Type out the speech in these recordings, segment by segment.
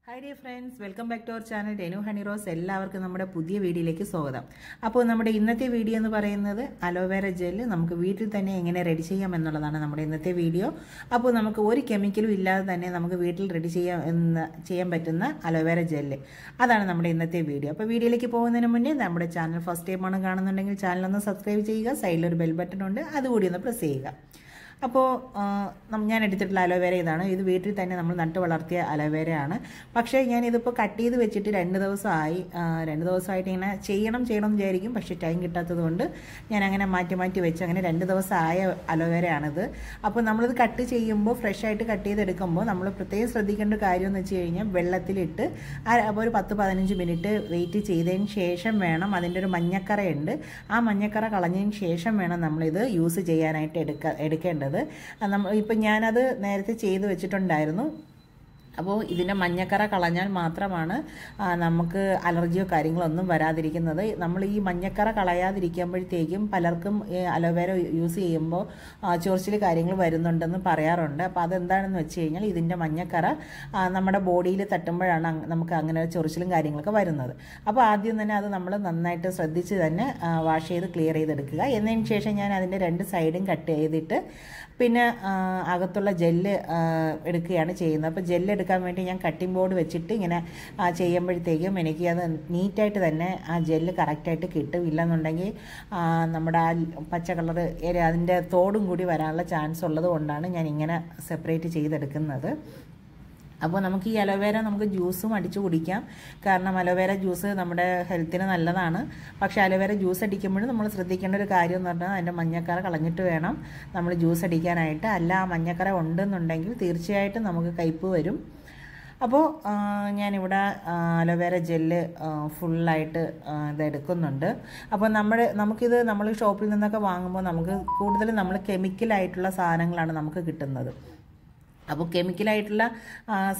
Hi dear friends, welcome back to our channel Renu Honey Rose. എല്ലാവർക്കും നമ്മുടെ പുതിയ വീഡിയോയിലേക്ക് സ്വാഗതം. അപ്പോൾ നമ്മുടെ ഇന്നത്തെ വീഡിയോ എന്ന് പറയുന്നത് അലോവേര ജെൽ നമുക്ക് വീട്ടിൽ തന്നെ എങ്ങനെ റെഡി ചെയ്യാം എന്നുള്ളതാണ് നമ്മുടെ ഇന്നത്തെ വീഡിയോ. അപ്പോൾ നമുക്ക് ഒരു കെമിക്കലും ഇല്ലാതെ തന്നെ നമുക്ക് വീട്ടിൽ റെഡി ചെയ്യാൻ പറ്റുന്ന അലോവേര ജെൽ. അതാണ് നമ്മുടെ ഇന്നത്തെ വീഡിയോ. അപ്പോൾ വീഡിയോയിലേക്ക് പോകുന്നതിന് മുന്നേ നമ്മുടെ ചാനൽ ഫസ്റ്റ് ടൈം ആണ് കാണുന്നുണ്ടെങ്കിൽ ചാനൽ ഒന്ന് സബ്സ്ക്രൈബ് ചെയ്യുക. സൈഡിൽ ഒരു ബെൽ ബട്ടൺ ഉണ്ട്, അതുകൂടി ഒന്ന് പ്രസ് ചെയ്യുക. അപ്പോൾ ഞാൻ എടുത്തിട്ടുള്ള അലോവേര ഇതാണ്. ഇത് വീട്ടിൽ തന്നെ നമ്മൾ നട്ട് വളർത്തിയ അലോവേരയാണ്. പക്ഷേ ഞാനിതിപ്പോൾ കട്ട് ചെയ്ത് വെച്ചിട്ട് 2 ദിവസമായി. 2 ദിവസമായിട്ട് ഇങ്ങനെ ചെയ്യണം എന്ന് വിചാരിക്കും, പക്ഷേ ടൈം കിട്ടാത്തത് കൊണ്ട് ഞാൻ അങ്ങനെ മാറ്റി വെച്ച് അങ്ങനെ 2 ദിവസമായ അലോവേരയാണിത്. അപ്പോൾ നമ്മളിത് കട്ട് ചെയ്യുമ്പോൾ ഫ്രഷായിട്ട് കട്ട് ചെയ്തെടുക്കുമ്പോൾ നമ്മൾ പ്രത്യേകം ശ്രദ്ധിക്കേണ്ട കാര്യം എന്ന് വെച്ച് കഴിഞ്ഞാൽ വെള്ളത്തിലിട്ട് അപ്പോൾ ഒരു 10-15 മിനിറ്റ് വെയിറ്റ് ചെയ്തതിന് ശേഷം വേണം, അതിൻ്റെ ഒരു മഞ്ഞക്കറയുണ്ട്, ആ മഞ്ഞക്കറ കളഞ്ഞതിന് ശേഷം വേണം നമ്മളിത് യൂസ് ചെയ്യാനായിട്ട് എടുക്കേണ്ടത്. ഇപ്പം ഞാനത് നേരത്തെ ചെയ്ത് വെച്ചിട്ടുണ്ടായിരുന്നു. അപ്പോൾ ഇതിൻ്റെ മഞ്ഞക്കറ കളഞ്ഞാൽ മാത്രമാണ് നമുക്ക് അലർജിയോ കാര്യങ്ങളോ ഒന്നും വരാതിരിക്കുന്നത്. നമ്മൾ ഈ മഞ്ഞക്കറ കളയാതിരിക്കുമ്പോഴത്തേക്കും പലർക്കും അലോവേര യൂസ് ചെയ്യുമ്പോൾ ചൊറിച്ചിൽ കാര്യങ്ങൾ വരുന്നുണ്ടെന്ന് പറയാറുണ്ട്. അപ്പോൾ അതെന്താണെന്ന് വെച്ച് കഴിഞ്ഞാൽ ഇതിൻ്റെ മഞ്ഞക്കറ നമ്മുടെ ബോഡിയിൽ തട്ടുമ്പോഴാണ് നമുക്ക് അങ്ങനെ ചൊറിച്ചിലും കാര്യങ്ങളൊക്കെ വരുന്നത്. അപ്പോൾ ആദ്യം തന്നെ അത് നമ്മൾ നന്നായിട്ട് ശ്രദ്ധിച്ച് തന്നെ വാഷ് ചെയ്ത് ക്ലിയർ ചെയ്തെടുക്കുക. എന്നതിന് ശേഷം ഞാൻ അതിൻ്റെ 2 സൈഡും കട്ട് ചെയ്തിട്ട് പിന്നെ അകത്തുള്ള ജെല്ല് എടുക്കുകയാണ് ചെയ്യുന്നത്. അപ്പോൾ ജെല്ല് എടുക്കാൻ വേണ്ടി ഞാൻ കട്ടിംഗ് ബോർഡ് വെച്ചിട്ട് ഇങ്ങനെ ചെയ്യുമ്പോഴത്തേക്കും എനിക്ക് അത് നീറ്റായിട്ട് തന്നെ ആ ജെല്ല് കറക്റ്റായിട്ട് കിട്ടും. ഇല്ലെന്നുണ്ടെങ്കിൽ നമ്മുടെ ആ പച്ച കളർ അതിൻ്റെ തോടും കൂടി വരാനുള്ള ചാൻസ് ഉള്ളത് കൊണ്ടാണ് ഞാൻ ഇങ്ങനെ സെപ്പറേറ്റ് ചെയ്തെടുക്കുന്നത്. അപ്പോൾ നമുക്ക് ഈ അലോവേര നമുക്ക് ജ്യൂസും അടിച്ചു കുടിക്കാം. കാരണം അലോവേര ജ്യൂസ് നമ്മുടെ ഹെൽത്തിന് നല്ലതാണ്. പക്ഷേ അലോവേര ജ്യൂസ് അടിക്കുമ്പോഴും നമ്മൾ ശ്രദ്ധിക്കേണ്ട ഒരു കാര്യം എന്ന് പറഞ്ഞാൽ അതിൻ്റെ മഞ്ഞക്കറ കളഞ്ഞിട്ട് വേണം നമ്മൾ ജ്യൂസ് അടിക്കാനായിട്ട്. അല്ല ആ മഞ്ഞക്കറ ഉണ്ടെന്നുണ്ടെങ്കിൽ തീർച്ചയായിട്ടും നമുക്ക് കയ്പ്പ് വരും. അപ്പോൾ ഞാനിവിടെ അലോവേര ജെല്ല് ഫുള്ളായിട്ട് ഇതെടുക്കുന്നുണ്ട്. അപ്പോൾ നമുക്കിത് നമ്മൾ ഷോപ്പിൽ നിന്നൊക്കെ വാങ്ങുമ്പോൾ നമുക്ക് കൂടുതലും നമ്മൾ കെമിക്കലായിട്ടുള്ള സാധനങ്ങളാണ് നമുക്ക് കിട്ടുന്നത്. അപ്പോൾ കെമിക്കലായിട്ടുള്ള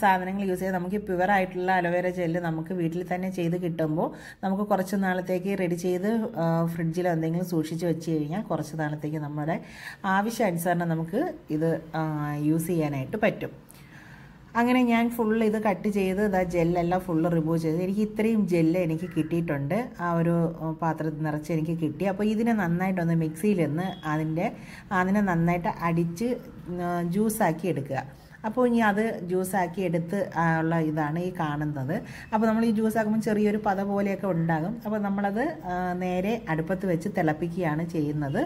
സാധനങ്ങൾ യൂസ് ചെയ്ത് നമുക്ക് പ്യുവറായിട്ടുള്ള അലോവേര ജെല്ല് നമുക്ക് വീട്ടിൽ തന്നെ ചെയ്ത് കിട്ടുമ്പോൾ നമുക്ക് കുറച്ച് നാളത്തേക്ക് റെഡി ചെയ്ത് ഫ്രിഡ്ജിൽ എന്തെങ്കിലും സൂക്ഷിച്ച് വെച്ച് കഴിഞ്ഞാൽ കുറച്ച് നാളത്തേക്ക് നമ്മുടെ ആവശ്യാനുസരണം നമുക്ക് ഇത് യൂസ് ചെയ്യാനായിട്ട് പറ്റും. അങ്ങനെ ഞാൻ ഫുള്ള് ഇത് കട്ട് ചെയ്ത് ജെല്ലെല്ലാം ഫുള്ള് റിമൂവ് ചെയ്ത് എനിക്ക് ഇത്രയും ജെല്ല് എനിക്ക് കിട്ടിയിട്ടുണ്ട്. ആ ഒരു പാത്രത്തിൽ നിറച്ച് എനിക്ക് കിട്ടി. അപ്പോൾ ഇതിനെ നന്നായിട്ടൊന്ന് മിക്സിയിൽ നിന്ന് അതിനെ നന്നായിട്ട് അടിച്ച് ജ്യൂസാക്കി എടുക്കുക. അപ്പോൾ ഇനി അത് ജ്യൂസാക്കി എടുത്ത് ഉള്ള ഇതാണ് ഈ കാണുന്നത്. അപ്പോൾ നമ്മൾ ഈ ജ്യൂസാക്കുമ്പോൾ ചെറിയൊരു പത പോലെയൊക്കെ ഉണ്ടാകും. അപ്പോൾ നമ്മളത് നേരെ അടുപ്പത്ത് വെച്ച് തിളപ്പിക്കുകയാണ് ചെയ്യുന്നത്.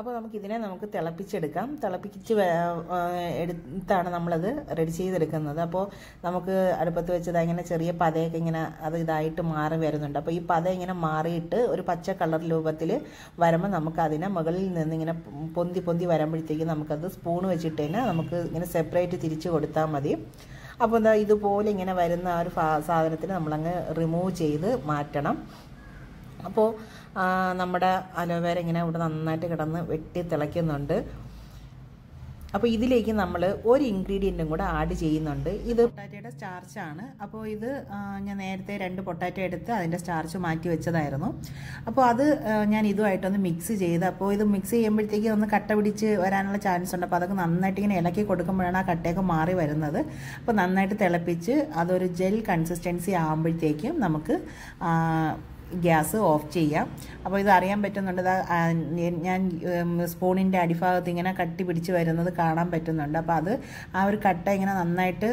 അപ്പോൾ നമുക്ക് തിളപ്പിച്ചെടുക്കാം. തിളപ്പിച്ച് എടുത്താണ് നമ്മളത് റെഡി ചെയ്തെടുക്കുന്നത്. അപ്പോൾ നമുക്ക് അടുപ്പത്ത് വെച്ചത് അങ്ങനെ ചെറിയ പതയൊക്കെ ഇങ്ങനെ ഇതായിട്ട് മാറി വരുന്നുണ്ട്. അപ്പോൾ ഈ പത ഇങ്ങനെ മാറിയിട്ട് ഒരു പച്ച കളർ രൂപത്തിൽ വരുമ്പോൾ നമുക്ക് അതിനെ മുകളിൽ നിന്ന് ഇങ്ങനെ പൊന്തി വരുമ്പോഴത്തേക്കും നമുക്കത് സ്പൂൺ വെച്ചിട്ട് തന്നെ നമുക്ക് ഇങ്ങനെ സെപ്പറേറ്റ് തിരിച്ച് കൊടുത്താൽ മതി. അപ്പോൾ ഇതുപോലെ ഇങ്ങനെ വരുന്ന ആ ഒരു സാധനത്തിന് നമ്മളങ്ങ് റിമൂവ് ചെയ്ത് മാറ്റണം. അപ്പോൾ നമ്മുടെ അലോവേര ഇങ്ങനെ ഇവിടെ നന്നായിട്ട് കിടന്ന് വെട്ടി തിളയ്ക്കുന്നുണ്ട്. അപ്പോൾ ഇതിലേക്ക് നമ്മൾ ഒരു ഇൻഗ്രീഡിയൻറ്റും കൂടെ ആഡ് ചെയ്യുന്നുണ്ട്. ഇത് പൊട്ടാറ്റോയുടെ സ്റ്റാർച്ചാണ്. അപ്പോൾ ഇത് ഞാൻ നേരത്തെ 2 പൊട്ടാറ്റോ എടുത്ത് അതിൻ്റെ സ്റ്റാർച്ച് മാറ്റി വെച്ചതായിരുന്നു. അപ്പോൾ അത് ഞാൻ ഇതുമായിട്ടൊന്ന് മിക്സ് ചെയ്ത്, അപ്പോൾ ഇത് മിക്സ് ചെയ്യുമ്പോഴത്തേക്ക് ഒന്ന് കട്ട പിടിച്ച് വരാനുള്ള ചാൻസ് ഉണ്ട്. അപ്പോൾ അതൊക്കെ നന്നായിട്ട് ഇങ്ങനെ ഇളക്കി കൊടുക്കുമ്പോഴാണ് ആ കട്ടയൊക്കെ മാറി വരുന്നത്. അപ്പോൾ നന്നായിട്ട് തിളപ്പിച്ച് അതൊരു ജെൽ കൺസിസ്റ്റൻസി ആകുമ്പോഴത്തേക്കും നമുക്ക് ഗ്യാസ് ഓഫ് ചെയ്യാം. അപ്പോൾ ഇത് അറിയാൻ പറ്റുന്നുണ്ട്. ഞാൻ സ്പൂണിൻ്റെ അടിഭാഗത്ത് ഇങ്ങനെ കട്ടി പിടിച്ച് വരുന്നത് കാണാൻ പറ്റുന്നുണ്ട്. അപ്പോൾ അത് ആ ഒരു കട്ട ഇങ്ങനെ നന്നായിട്ട്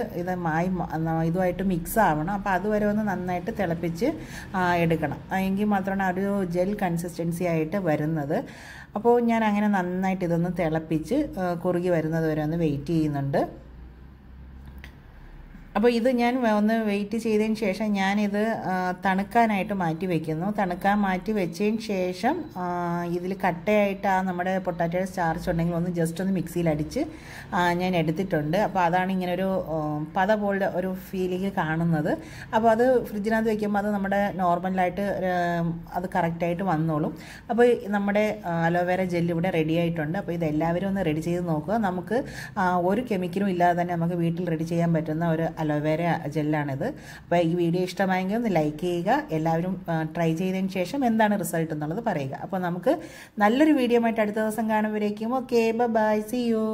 ഇതുമായിട്ട് മിക്സ് ആവണം. അപ്പോൾ അതുവരെ ഒന്ന് നന്നായിട്ട് തിളപ്പിച്ച് എടുക്കണം. എങ്കിൽ മാത്രമാണ് ഒരു ജെൽ കൺസിസ്റ്റൻസി ആയിട്ട് വരുന്നത്. അപ്പോൾ ഞാൻ അങ്ങനെ നന്നായിട്ട് ഇതൊന്ന് തിളപ്പിച്ച് കുറുകി വരുന്നത് വരെ ഒന്ന് വെയിറ്റ് ചെയ്യുന്നുണ്ട്. അപ്പോൾ ഇത് ഞാൻ ഒന്ന് വെയിറ്റ് ചെയ്തതിന് ശേഷം ഞാനിത് തണുക്കാനായിട്ട് മാറ്റി വയ്ക്കുന്നു. തണുക്കാൻ മാറ്റി വെച്ചതിന് ശേഷം ഇതിൽ കട്ടയായിട്ട് നമ്മുടെ പൊട്ടാറ്റോയുടെ സ്റ്റാർച്ച് ഉണ്ടെങ്കിൽ ഒന്ന് ജസ്റ്റ് ഒന്ന് മിക്സിയിൽ അടിച്ച് ഞാൻ എടുത്തിട്ടുണ്ട്. അപ്പോൾ അതാണ് ഇങ്ങനെ ഒരു പത പോലെ ഒരു ഫീലിംഗ് കാണുന്നത്. അപ്പോൾ അത് ഫ്രിഡ്ജിനകത്ത് വയ്ക്കുമ്പോൾ അത് നമ്മുടെ നോർമലായിട്ട് അത് കറക്റ്റായിട്ട് വന്നോളും. അപ്പോൾ നമ്മുടെ അലോവേര ജെല്ല് ഇവിടെ റെഡി ആയിട്ടുണ്ട്. അപ്പോൾ ഇതെല്ലാവരും ഒന്ന് റെഡി ചെയ്ത് നോക്കുക. നമുക്ക് ഒരു കെമിക്കലും ഇല്ലാതെ തന്നെ നമുക്ക് വീട്ടിൽ റെഡി ചെയ്യാൻ പറ്റുന്ന ഒരു അലോവേര ജെല്ലാണിത്. അപ്പോൾ ഈ വീഡിയോ ഇഷ്ടമായെങ്കിൽ ഒന്ന് ലൈക്ക് ചെയ്യുക. എല്ലാവരും ട്രൈ ചെയ്തതിന് ശേഷം എന്താണ് റിസൾട്ട് എന്നുള്ളത് പറയുക. അപ്പോൾ നമുക്ക് നല്ലൊരു വീഡിയോ ആയിട്ട് അടുത്ത ദിവസം കാണുമ്പോഴേക്കും ഓക്കെ ബൈ, സീ യു.